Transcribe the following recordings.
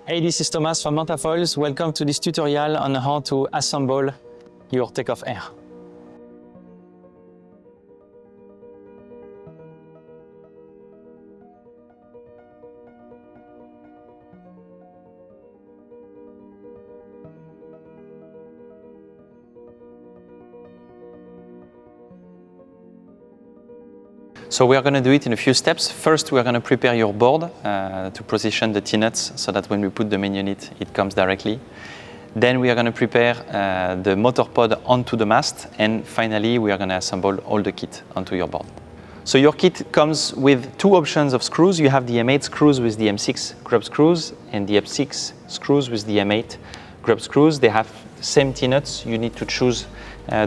Hey, this is Thomas from Montafoils. Welcome to this tutorial on how to assemble your TakeOff Air. So we are going to do it in a few steps. First, we are going to prepare your board to position the T-nuts so that when we put them in unit, it comes directly. Then we are going to prepare the motor pod onto the mast. And finally, we are going to assemble all the kit onto your board. So your kit comes with two options of screws. You have the M8 screws with the M6 grub screws and the M6 screws with the M8 grub screws. They have the same T-nuts. You need to choose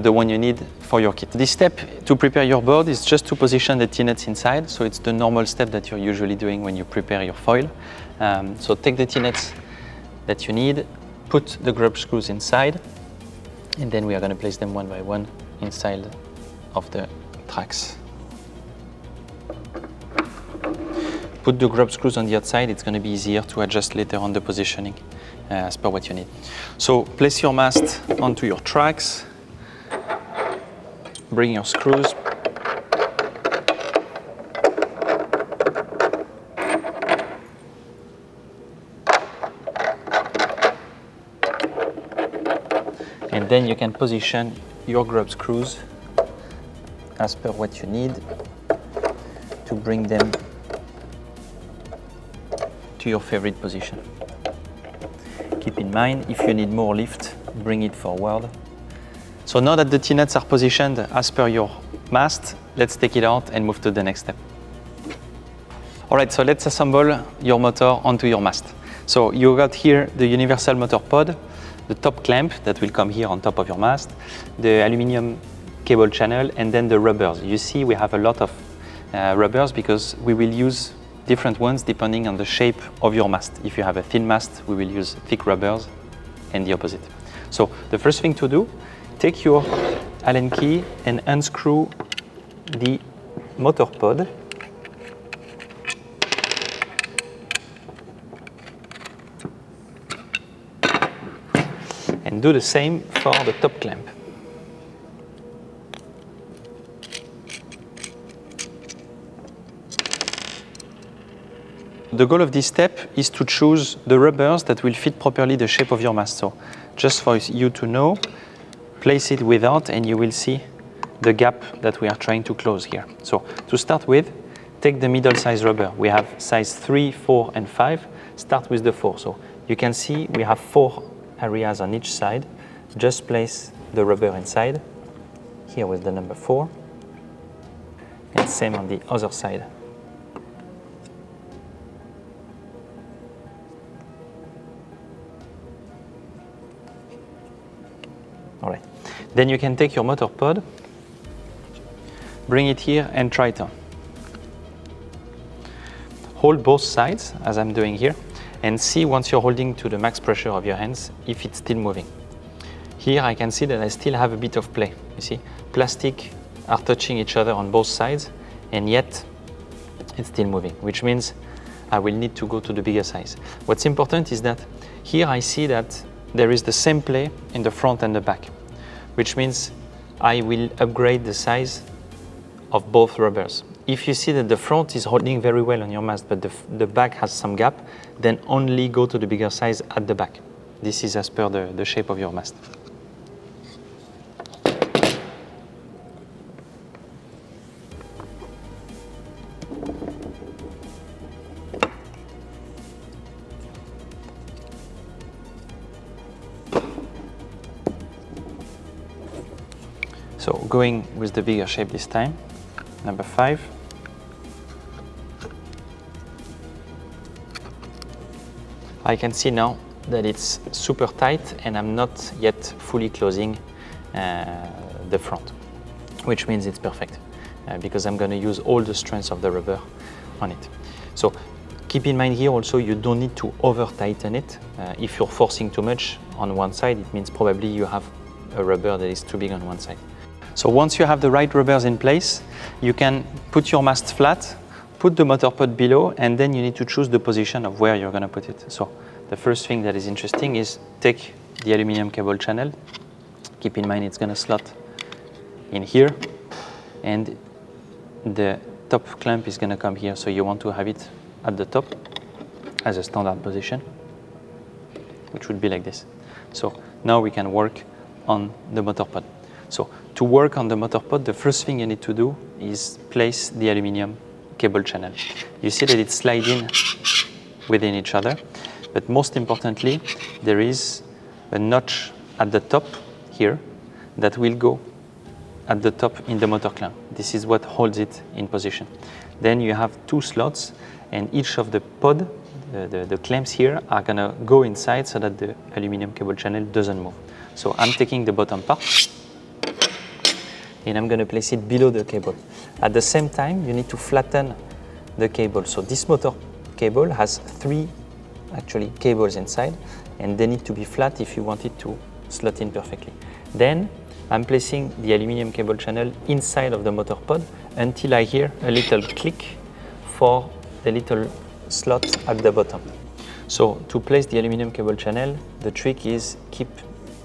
the one you need for your kit. This step to prepare your board is just to position the T-nuts inside. So it's the normal step that you're usually doing when you prepare your foil. So take the T-nuts that you need, put the grub screws inside, and then we are going to place them one by one inside of the tracks. Put the grub screws on the outside. It's going to be easier to adjust later on the positioning as per what you need. So place your mast onto your tracks. Bring your screws. And then you can position your grub screws as per what you need to bring them to your favorite position. Keep in mind, if you need more lift, bring it forward. So now that the T-nuts are positioned as per your mast, let's take it out and move to the next step. All right, so let's assemble your motor onto your mast. So you got here the universal motor pod, the top clamp that will come here on top of your mast, the aluminum cable channel, and then the rubbers. You see we have a lot of rubbers because we will use different ones depending on the shape of your mast. If you have a thin mast, we will use thick rubbers and the opposite. So the first thing to do, take your Allen key and unscrew the motor pod. And do the same for the top clamp. The goal of this step is to choose the rubbers that will fit properly the shape of your mast. So just for you to know, place it without and you will see the gap that we are trying to close here. So to start with, take the middle size rubber. We have size 3, 4 and 5. Start with the 4. So you can see we have 4 areas on each side. Just place the rubber inside, here with the number 4. And same on the other side. All right. Then you can take your motor pod, bring it here and try it on. Hold both sides, as I'm doing here, and see once you're holding to the max pressure of your hands, if it's still moving. Here I can see that I still have a bit of play. You see, plastic are touching each other on both sides, and yet it's still moving, which means I will need to go to the bigger size. What's important is that here I see that there is the same play in the front and the back, which means I will upgrade the size of both rubbers. If you see that the front is holding very well on your mast, but the back has some gap, then only go to the bigger size at the back. This is as per the shape of your mast. So going with the bigger shape this time, number 5. I can see now that it's super tight and I'm not yet fully closing the front, which means it's perfect because I'm going to use all the strength of the rubber on it. So keep in mind here also you don't need to over tighten it. If you're forcing too much on one side, it means probably you have a rubber that is too big on one side. So once you have the right rubbers in place, you can put your mast flat put the motor pod below, and then you need to choose the position of where you're going to put it. So the first thing that is interesting is take the aluminum cable channel. Keep in mind it's going to slot in here, and the top clamp is going to come here. So you want to have it at the top as a standard position, which would be like this. So now we can work on the motor pod. So to work on the motor pod, the first thing you need to do is place the aluminum cable channel. You see that it's sliding within each other, but most importantly, there is a notch at the top here that will go at the top in the motor clamp. This is what holds it in position. Then you have two slots, and each of the pod, the clamps here, are gonna go inside so that the aluminum cable channel doesn't move. So I'm taking the bottom part, and I'm going to place it below the cable. At the same time, you need to flatten the cable. So this motor cable has three actually cables inside, and they need to be flat if you want it to slot in perfectly. Then I'm placing the aluminum cable channel inside of the motor pod until I hear a little click for the little slot at the bottom. So to place the aluminum cable channel, the trick is keep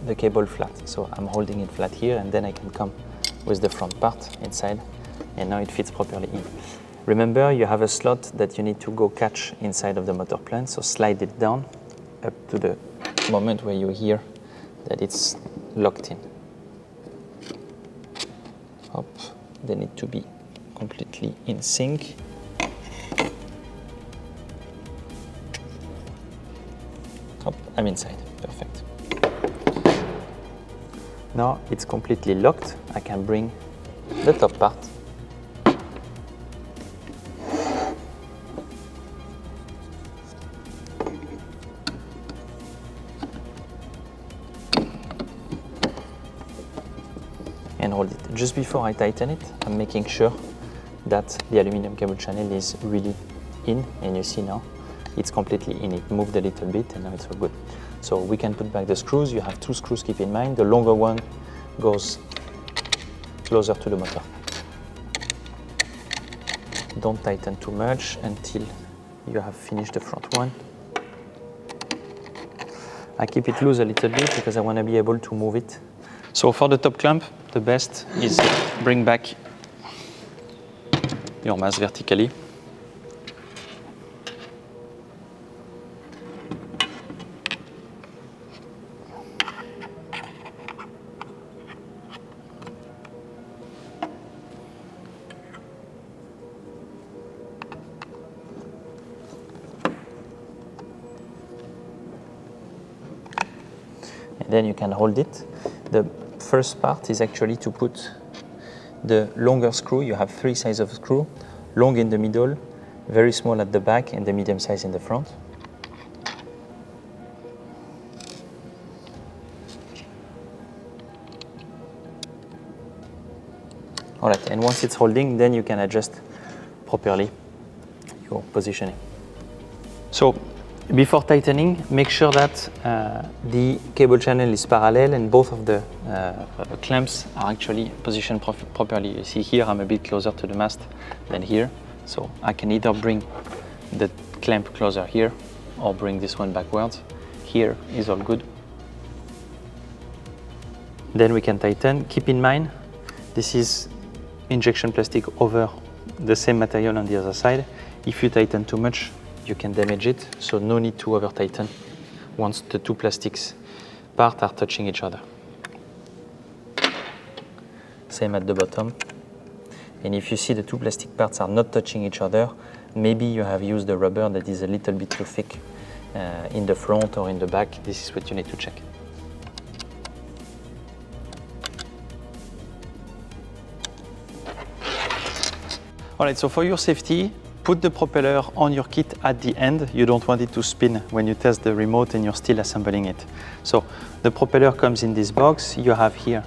the cable flat. So I'm holding it flat here, and then I can come with the front part inside, and now it fits properly in. Remember, you have a slot that you need to go catch inside of the motor plant, so slide it down up to the moment where you hear that it's locked in. Hop, they need to be completely in sync. Hop, I'm inside, perfect. Now it's completely locked. I can bring the top part and hold it. Just before I tighten it, I'm making sure that the aluminum cable channel is really in, and you see now it's completely in. It moved a little bit, and now it's all good. So we can put back the screws. You have two screws, keep in mind. The longer one goes closer to the motor. Don't tighten too much until you have finished the front one. I keep it loose a little bit because I want to be able to move it. So for the top clamp, the best is bring back your mast vertically. Then you can hold it. The first part is actually to put the longer screw. You have three sizes of screw, long in the middle, very small at the back, and the medium size in the front. All right, and once it's holding, then you can adjust properly your positioning. So before tightening, make sure that the cable channel is parallel and both of the clamps are actually positioned properly. You see here I'm a bit closer to the mast than here, so I can either bring the clamp closer here or bring this one backwards. Here is all good. Then we can tighten. Keep in mind, this is injection plastic over the same material on the other side. If you tighten too much, you can damage it, so no need to over tighten once the two plastics parts are touching each other. Same at the bottom. And if you see the two plastic parts are not touching each other, maybe you have used a rubber that is a little bit too thick in the front or in the back. This is what you need to check. All right, so for your safety, put the propeller on your kit at the end. You don't want it to spin when you test the remote and you're still assembling it. So the propeller comes in this box. You have here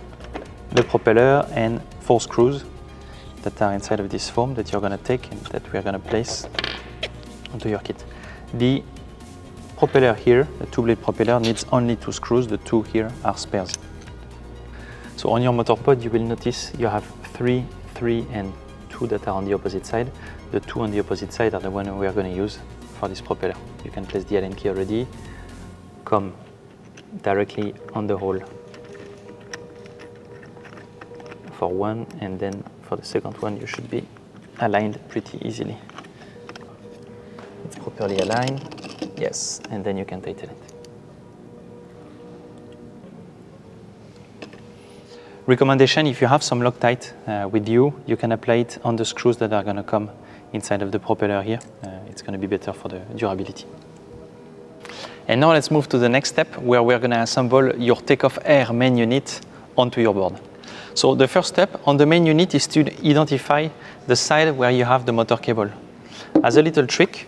the propeller and 4 screws that are inside of this foam that you're going to take and that we are going to place onto your kit. The propeller here, the 2-blade propeller, needs only 2 screws. The 2 here are spares. So on your motor pod, you will notice you have 3, 3, and 2 that are on the opposite side. The two on the opposite side are the one we are going to use for this propeller. You can place the Allen key already, come directly on the hole for one, and then for the second one you should be aligned pretty easily. It's properly aligned, yes, and then you can tighten it. Recommendation, if you have some Loctite with you, you can apply it on the screws that are going to come inside of the propeller here. It's going to be better for the durability. And now let's move to the next step, where we're going to assemble your TakeOff Air main unit onto your board. So the first step on the main unit is to identify the side where you have the motor cable. As a little trick,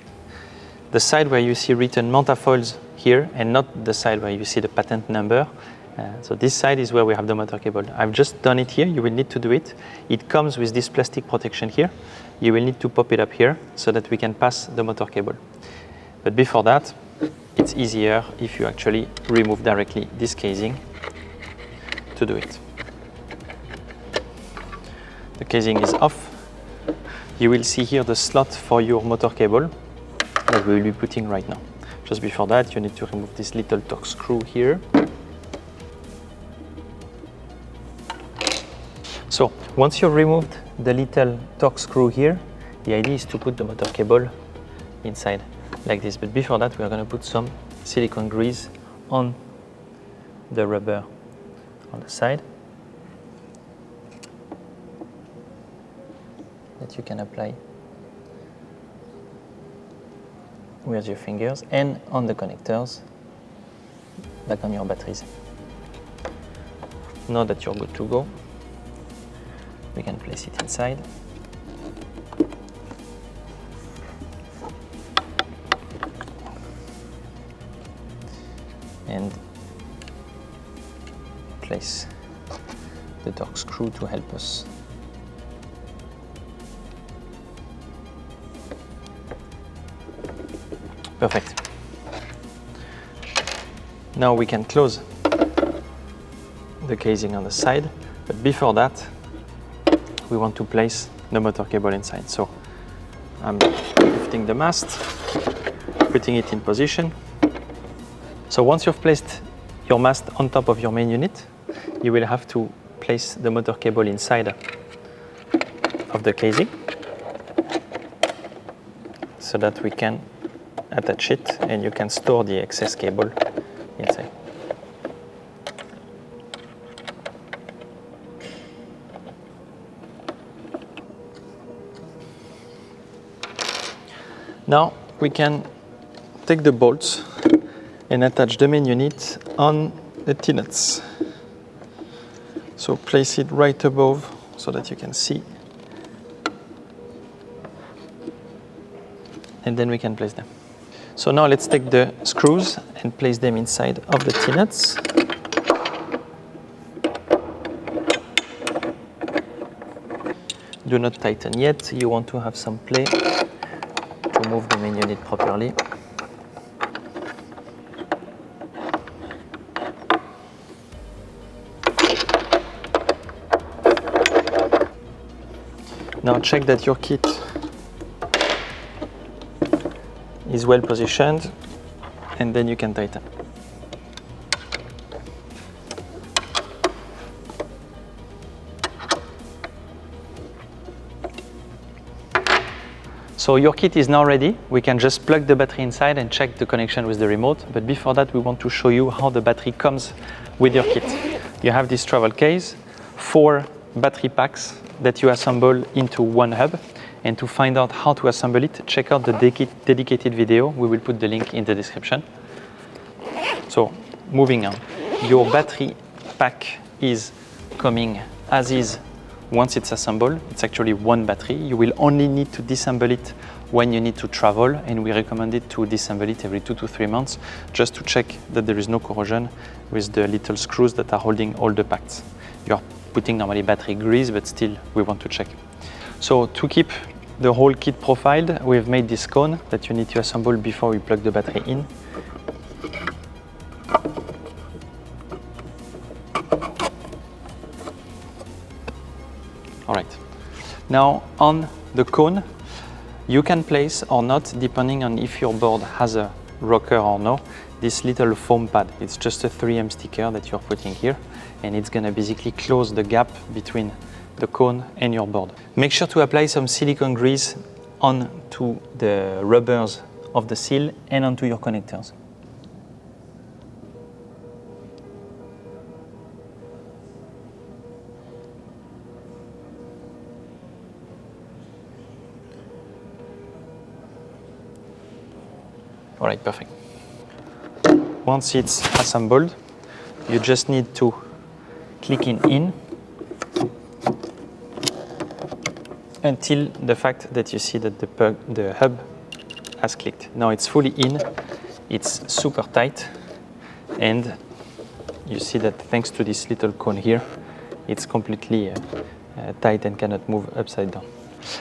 the side where you see written Mantafoils here and not the side where you see the patent number. So this side is where we have the motor cable. I've just done it here, you will need to do it. It comes with this plastic protection here. You will need to pop it up here so that we can pass the motor cable. But before that, it's easier if you actually remove directly this casing to do it. The casing is off. You will see here the slot for your motor cable that we will be putting right now. Just before that, you need to remove this little torque screw here. So once you've removed the little torque screw here, the idea is to put the motor cable inside like this. But before that, we are going to put some silicone grease on the rubber on the side that you can apply with your fingers and on the connectors back on your batteries. Now that you're good to go, we can place it inside. And place the torque screw to help us. Perfect. Now we can close the casing on the side, but before that, we want to place the motor cable inside. So I'm lifting the mast, putting it in position. So once you've placed your mast on top of your main unit, you will have to place the motor cable inside of the casing so that we can attach it and you can store the excess cable inside. Now we can take the bolts and attach the main unit on the T-nuts. So place it right above so that you can see. And then we can place them. So now let's take the screws and place them inside of the T-nuts. Do not tighten yet, you want to have some play to move the main unit properly. Now check that your kit is well positioned and then you can tighten. So your kit is now ready. We can just plug the battery inside and check the connection with the remote. But before that, we want to show you how the battery comes with your kit. You have this travel case, 4 battery packs that you assemble into one hub. And to find out how to assemble it, check out the dedicated video. We will put the link in the description. So moving on, your battery pack is coming as is. Once it's assembled, it's actually one battery. You will only need to disassemble it when you need to travel, and we recommend it to disassemble it every 2 to 3 months just to check that there is no corrosion with the little screws that are holding all the packs. You're putting normally battery grease, but still we want to check. So to keep the whole kit profiled, we've made this cone that you need to assemble before we plug the battery in. All right, now on the cone, You can place or not, depending on if your board has a rocker or no, this little foam pad. It's just a 3M sticker that you're putting here, and it's gonna basically close the gap between the cone and your board. Make sure to apply some silicone grease onto the rubbers of the seal and onto your connectors. All right, perfect. Once it's assembled, you just need to click in until the fact that you see that the hub has clicked. Now it's fully in, it's super tight, and you see that thanks to this little cone here, it's completely tight and cannot move upside down.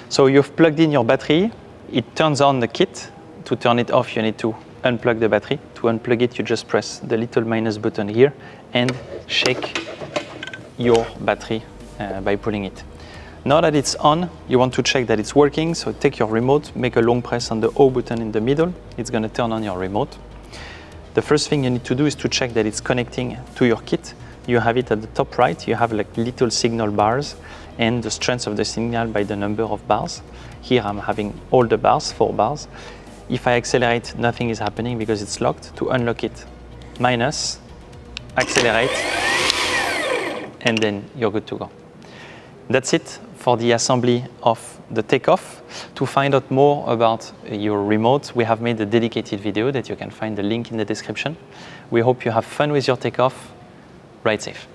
So you've plugged in your battery, it turns on the kit. To turn it off, you need to unplug the battery. To unplug it, you just press the little minus button here and shake your battery by pulling it. Now that it's on, you want to check that it's working, so take your remote, make a long press on the O button in the middle. It's going to turn on your remote. The first thing you need to do is to check that it's connecting to your kit. You have it at the top right, you have like little signal bars and the strength of the signal by the number of bars. Here I'm having all the bars, 4 bars. If I accelerate, nothing is happening because it's locked. To unlock it, minus, accelerate, and then you're good to go. That's it for the assembly of the TakeOff. To find out more about your remote, we have made a dedicated video that you can find the link in the description. We hope you have fun with your TakeOff. Ride safe.